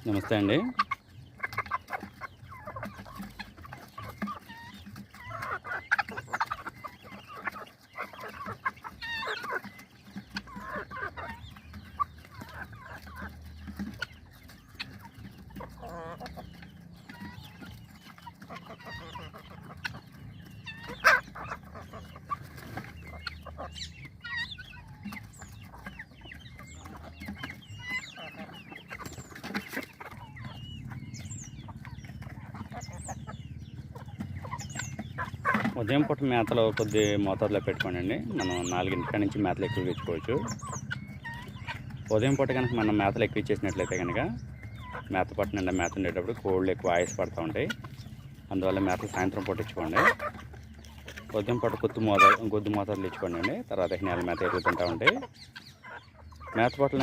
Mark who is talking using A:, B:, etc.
A: నమస్తే అండి. ఉదయం పూట మేతలో కొద్ది మోతాదులో పెట్టుకోండి. మనం 4 నుంచి మేతలు ఎక్కువ ఇచ్చుకోవచ్చు. ఉదయం పూట కనుక మనం మేతలు ఎక్కువ ఇచ్చేసినట్లయితే కనుక మేత పట్టు నిండా మేత ఉండేటప్పుడు కోళ్ళు ఎక్కువ ఆయుస్ పడుతూ ఉంటాయి. అందువల్ల మేతలు సాయంత్రం పూట ఇచ్చుకోండి. ఉదయం పూట కొద్ది మోతాదులు ఇచ్చుకోండి. తర్వాత నెల మేత ఎరుగుతుంటూ ఉంటాయి. మేత పట్ల